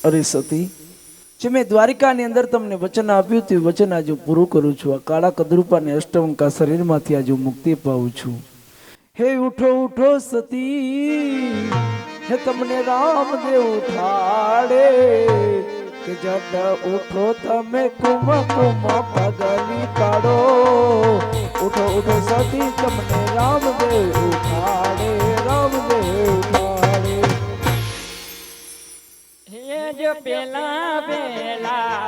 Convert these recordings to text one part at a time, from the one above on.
અરે સતી, જે મેં દ્વારિકાની અંદર તમને વચન આપ્યું તે વચન આજે પૂરું કરું છું. આ કાળા કદરૂપાને અષ્ટવંકા શરીરમાંથી આજે મુક્તિ પાઉં છું. હે ઉઠો ઉઠો સતી, હે તમને રામદેવ ઉઠાડે, કે જડ ઉઠો તમે કુમ કુમ પગલી પાડો. ઉઠો ઉઠો સતી, તમને રામદેવ ઉઠાડે, રામદેવ ઉઠાડે. હે જો પેલા પેલા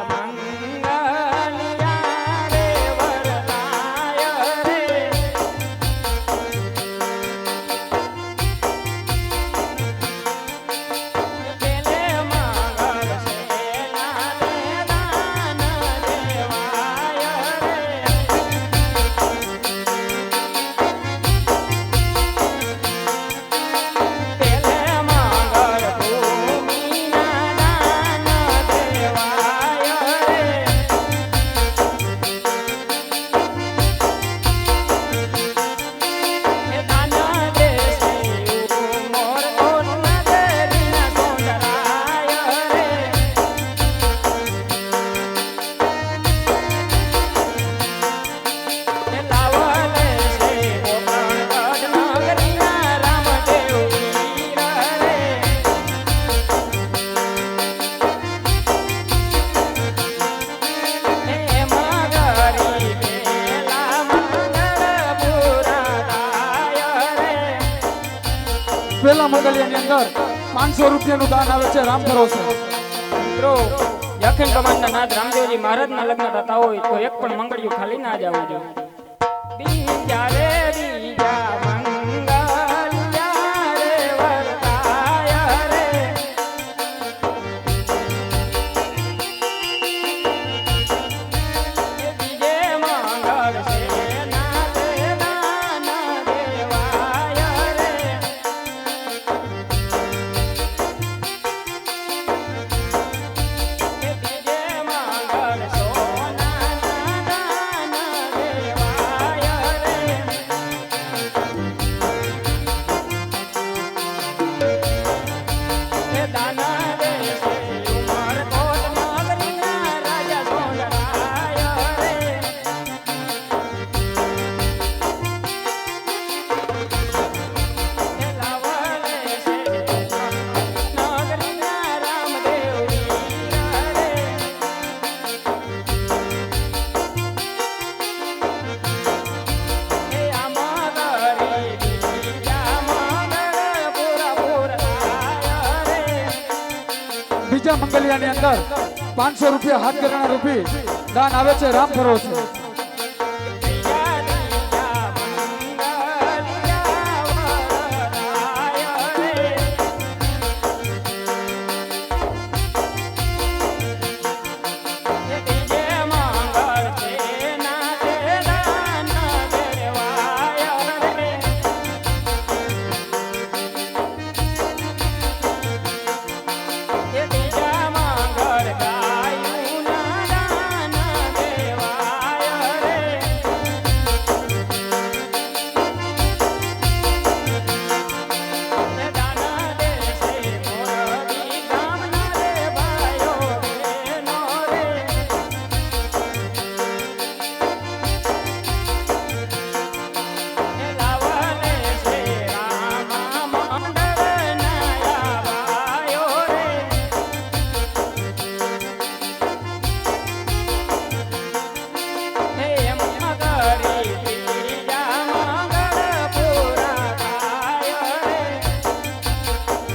પેલા મંગલિયાની અંદર 500 રૂપિયાનું દાન આવે છે રામ ભરોસે. મિત્રો યખન કમાનના નાથ રામદેવજી મહારાજના લગ્ન થતા હોય તો એક પણ મંગળિયું ખાલી ના જવું જોઈએ. બીજા રે બીજા મંગળિયા રે વરતાય રે. બીજે મંગળ છે નાથ દાન દેવાય રે. બીજા મંગલિયાની અંદર 500 રૂપિયા હાથ કરાના રૂપી દાન આવે છે રામ ભરોસે.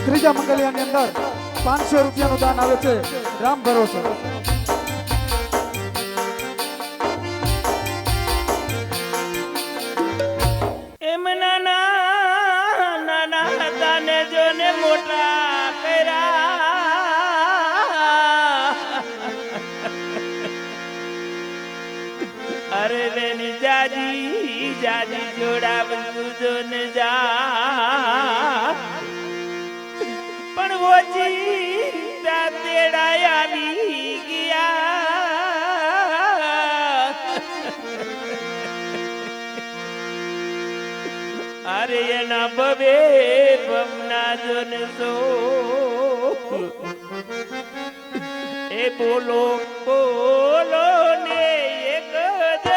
ત્રીજા મંગલિયાની અંદર 500 રૂપિયાનું દાન આવે છે રામ ભરોસે. એમ નાના નાના હતા ને જોને મોટા કર્યા. અરે રેની જાજી જાજી જોડા બધું જોને જા પણ ઓછી તેડાયાલી ગયા. અરે એના બબે પમના જોન સો બોલો બોલો ને એક જ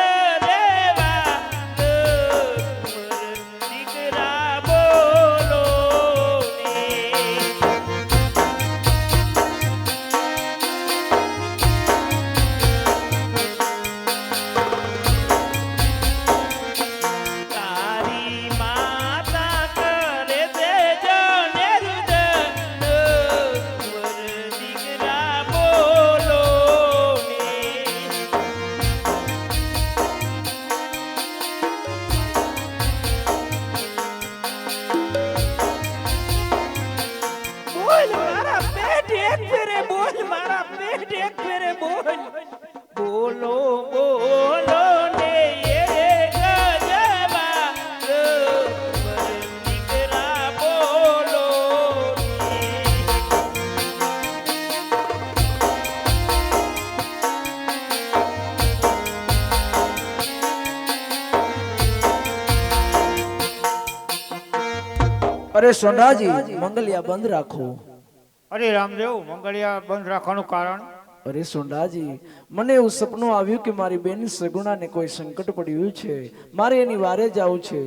રેવા દીકરા બોલો ને તારી માતા કરે છે જને દીકરા બોલો ને બોલ મારા પેટ એક ફેરે બોલ મારા પેટ એક ફેરે બોલ બોલો બોલો ને એક જવા દીકરા બોલો ને અરે સોનાજી મંગલિયા બંધ રાખો. અરે રામદેવ મંગળિયા બંધ રાખવાનું કારણ અરે સોંડાજી મને એવું સપનું આવ્યું કે મારી બેન સગુણાને કોઈ સંકટ પડ્યું છે, મારે એની વારે જવું છે.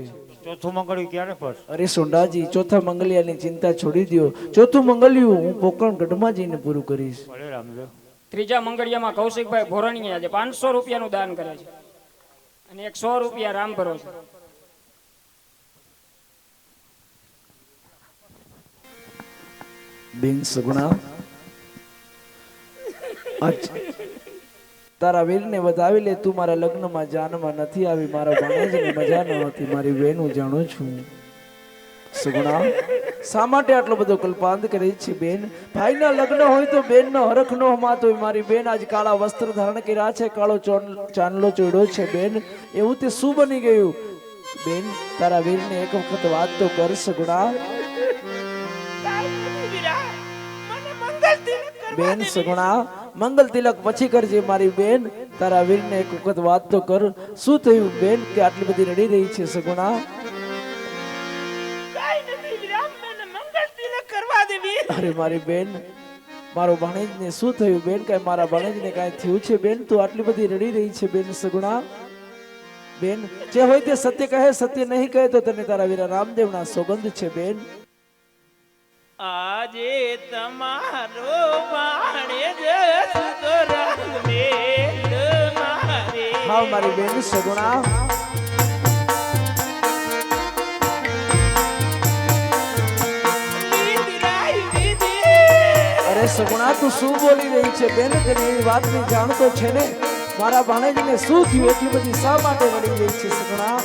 ચોથું મંગળિયું ક્યારે ફરશે? અરે સોંડાજી ચોથા મંગલિયાની ચિંતા છોડી દો. ચોથું મંગલિયું હું પોકરણ ગઢમાં જઈને પૂરું કરીશ. અરે રામદેવ ત્રીજા મંગળિયામાં કૌશિકભાઈ ભોરણીએ આજે 500 રૂપિયાનું દાન કરે છે અને 100 રૂપિયા રામ ભરો છે. બેન સગુણા આજ તારા વીરને વધાવી લે. તું મારા લગ્નમાં જાનમાં નથી આવી, મારા ભાણેજની મજા ન હતી. મારી બેન હું જાણું છું. સગુણા શા માટે આટલો બધો કલ્પાંત કરે છે બેન? ભાઈના લગ્ન હોય તો બેનનો હરખ ન હોમાતો હોય. મારી બેન આજ કાળા વસ્ત્ર ધારણ કર્યા છે, કાળો ચાંદલો ચોડ્યો છે. બેન એવું તે શું બની ગયું? બેન તારા વીરને એક વખત વાત તો કર સગુણા. બેન સગુણા મંગલ તિલક પછી કરજે. મારી બેન તારા વીરને એક વખત વાત તો કર. શું થયું બેન કે આટલી બધી રડી રહી છે સગુણા? અરે મારી બેન મારો ભાણેજને શું થયું બેન? કઈ મારા ભાણેજને કઈ થયું છે બેન? તું આટલી બધી રડી રહી છે બેન સગુણા? બેન જે હોય તે સત્ય કહે, સત્ય નહીં કહે તો તને તારા વીરા રામદેવના સોગંદ છે બેન. આજે તમારો ભાણેજ સુતો રંગ મેલ મારે હા મારી બેન સગુણા અરે સગુણા તું શું બોલી રહી છે બેન? તને એ વાતની જાણતો છે ને? મારા ભાણેજને શું થયું? એટલી બધી શા માટે રડી રહી છે સગુણા?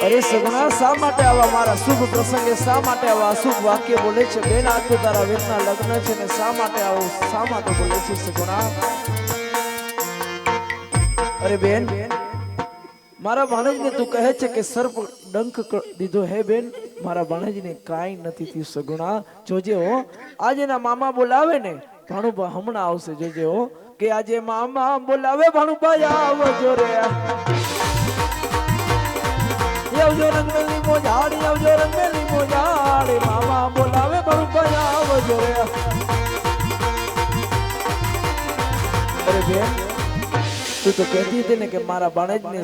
અરે સગુણા શા માટે આવા મારા શુભ પ્રસંગે શા માટે આવા અશુભ વાક્ય બોલે છે બેન? આજ તો તારા વીરના લગ્ન છે ને શા માટે આવું શા માટે બોલે છે સગુણા? અરે બેન મારા ભાણેજને તું કહે છે કે સર્પ ડંખ દીધો હે બેન? મારા ભાણેજને કાંઈ નથી થયું સગુણા. જોજે હો આજે ના મામા બોલાવે ને ભાણુભા હમણાં આવશે. જોજે હો કે આજે મામા બોલાવે ભાણુભાઈ આવજો રે. આવજો રંગમેલી મોજાડી, આવજો રંગમેલી મોજાડી, મામા બોલાવે ભાણુભાઈ આવજો રે. અરે બેન તું તો કહેતી હતી ને કે મારા ભાણેજને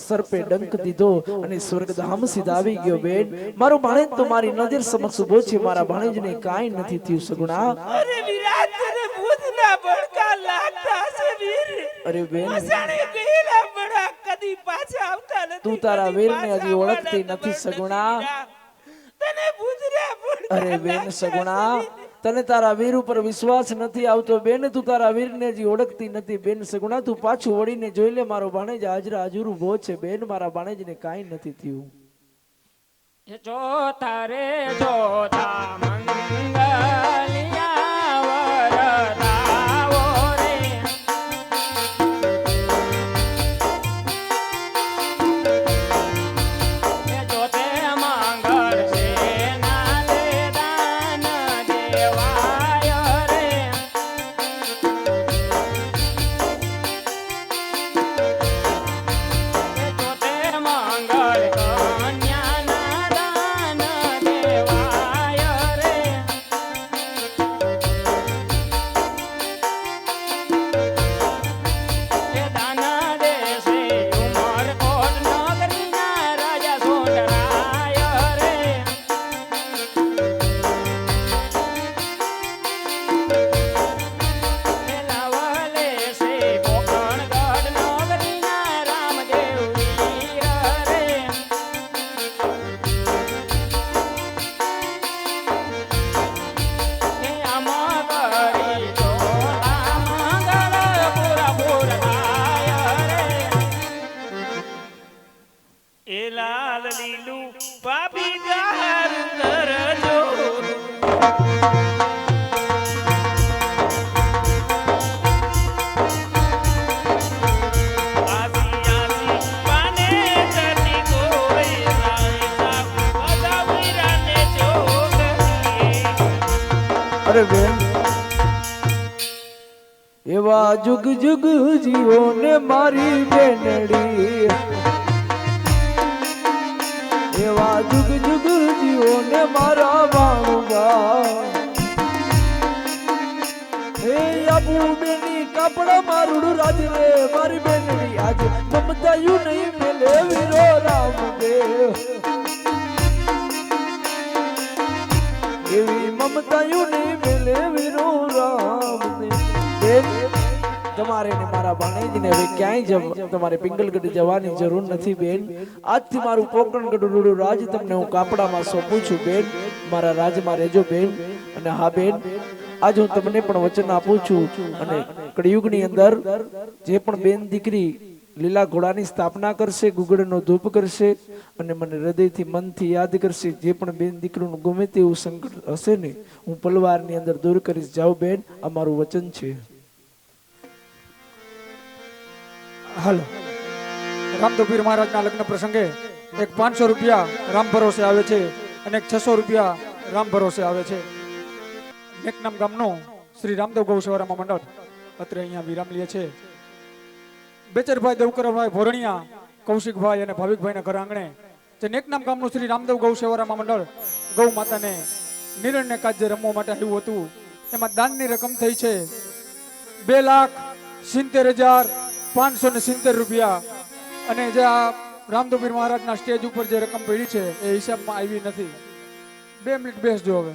સર્પે ડંક દીધો અને સ્વર્ગધામ સીધા આવી ગયો. બેન મારો ભાણેજ તો મારી નજર સમક્ષ ઉભો છે, મારા ભાણેજને કાંઈ નથી થયું સગુણા. અરે વિરાટ તને ભૂતના ભડકા લાગતા છે વીર. અરે બેન મસાણે ગયેલા બડા કદી પાછા આવતા નથી. તું તારા વીરને હજી ઓળખતી નથી સગુણા. તને ભૂતના ભડકા અરે બેન સગુણા તને તારા વીર ઉપર વિશ્વાસ નથી આવતો બેન? તું તારા વીરને હજી ઓળખતી નથી બેન સગુણા. તું પાછું વળીને જોઈ લે. મારો ભાણેજ હાજરા હાજર ઉભો છે બેન. મારા ભાણેજને કાંઈ નથી થયું. જોતા રે જોતા મંગલિયા વરદાવો રે. જોતે મંગળ સેના દે દાન દેવાય રે. મંગળ કન્યાના દાન દેવાય રે એ દાન દેશે ઉમરકોટ નગરીના રાજા સોંડરાય રે એ લાવલે છે કોકણગઢ નગરીના રામદેવ વીર રે એ આમાં કરી ચોલા મંગળ પૂરા પૂરા રે એ લાલ લીલું પાપી ગાર કરજો આસી આસી પાને તટી કોઈ રાય સાબ બધા વીરાને જોગીએ અરે બેન એવા જુગ જુગ જીવો ને મારી બેનડી એવા જુગ જુગ જીવો ને મારા વાણુબા હે આબુ બેની કાપડા મારું રાજ રે મારી બેનડી આજે મમતા યુ નહીં મેલે વીરો રામદેવ એવી મમતા યુ નહીં મેલે વીરો રામદેવ બેન તમારે ને મારા ભાણેજને હવે ક્યાંય તમારે પિંગલગઢ જવાની જરૂર નથી બેન આજથી મારું કોકણગઢ રૂડું રાજ તમને હું કાપડામાં સોંપું છું બેન મારા રાજમાં રહેજો બેન અને હા બેન આજ હું તમને પણ વચન આપું છું અને કળિયુગની અંદર જે પણ બેન દીકરી લીલા ઘોડાની સ્થાપના કરશે ગુગળનો ધૂપ કરશે અને મને હૃદયથી મનથી યાદ કરશે જે પણ બેન દીકરીનું ગમે તેવું સંકટ હશે ને હું પલવારની અંદર દૂર કરીશ જાઓ બેન આ મારું વચન છે હાલો રામદેવપીર મહારાજના લગ્ન પ્રસંગે એક 500 રૂપિયા રામ ભરોસે આવે છે અને એક 600 રૂપિયા રામ ભરોસે આવે છે નેકનામ ગામનું શ્રી રામદેવ ગૌસેવારામાં મંડળ અત્રે અહીંયા વિરામ લે છે બેચરભાઈ દેવકરભાઈ ભોરણિયા કૌશિકભાઈ અને ભાવિકભાઈના ઘર આંગણે જે નેકનામ ગામનું શ્રી રામદેવ ગૌસેવારામાં મંડળ ગૌ માતાને નિરણને કાજે રમવા માટે આવ્યું હતું એમાં દાનની રકમ થઈ છે 2,70,570 રૂપિયા અને જે આ રામદેવપીર મહારાજના સ્ટેજ ઉપર જે રકમ પડી છે એ હિસાબમાં આવી નથી 2 મિનિટ બેસજો હવે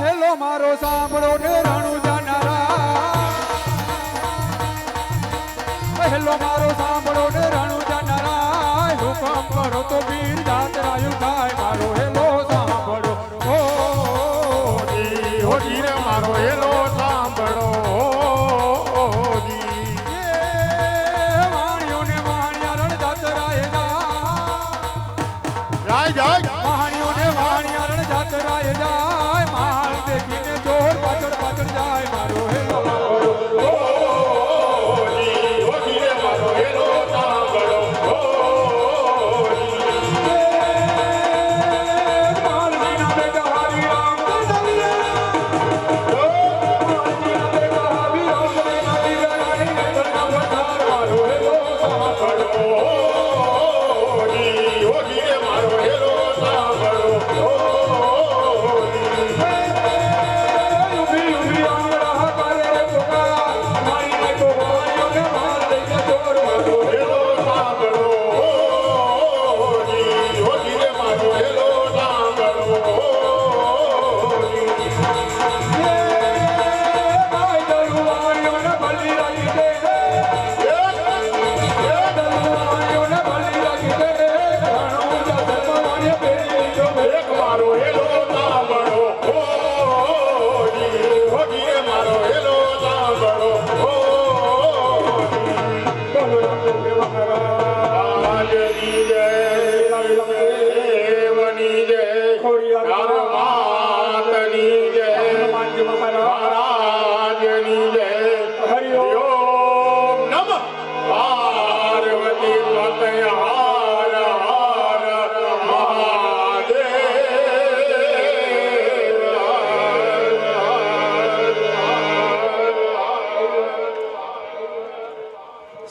હેલો મારો સાંભળો ને રાણુ જાનારા હેલો મારો સાંભળો ને રાણુ જાનારા હુકમ કરો તો વીર જાત રાયુ થાય મારો હેલો સાંભળો ઓ રે મારો હેલો સાંભળો વાણિયો ને વાણિયા રણ જાત રાય જાય વાણિયો ને વાણિયા રણ જાત રાય જાય માલ દેખીને જોર પાછળ પાછળ જાય મારો હેલો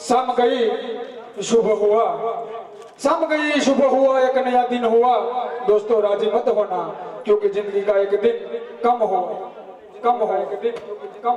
સામ ગઈ शुभ हुआ, शाम गई सुबह हुआ, एक नया दिन हुआ। दोस्तों राजी मत होना, क्योंकि जिंदगी का एक दिन कम हो, एक दिन कम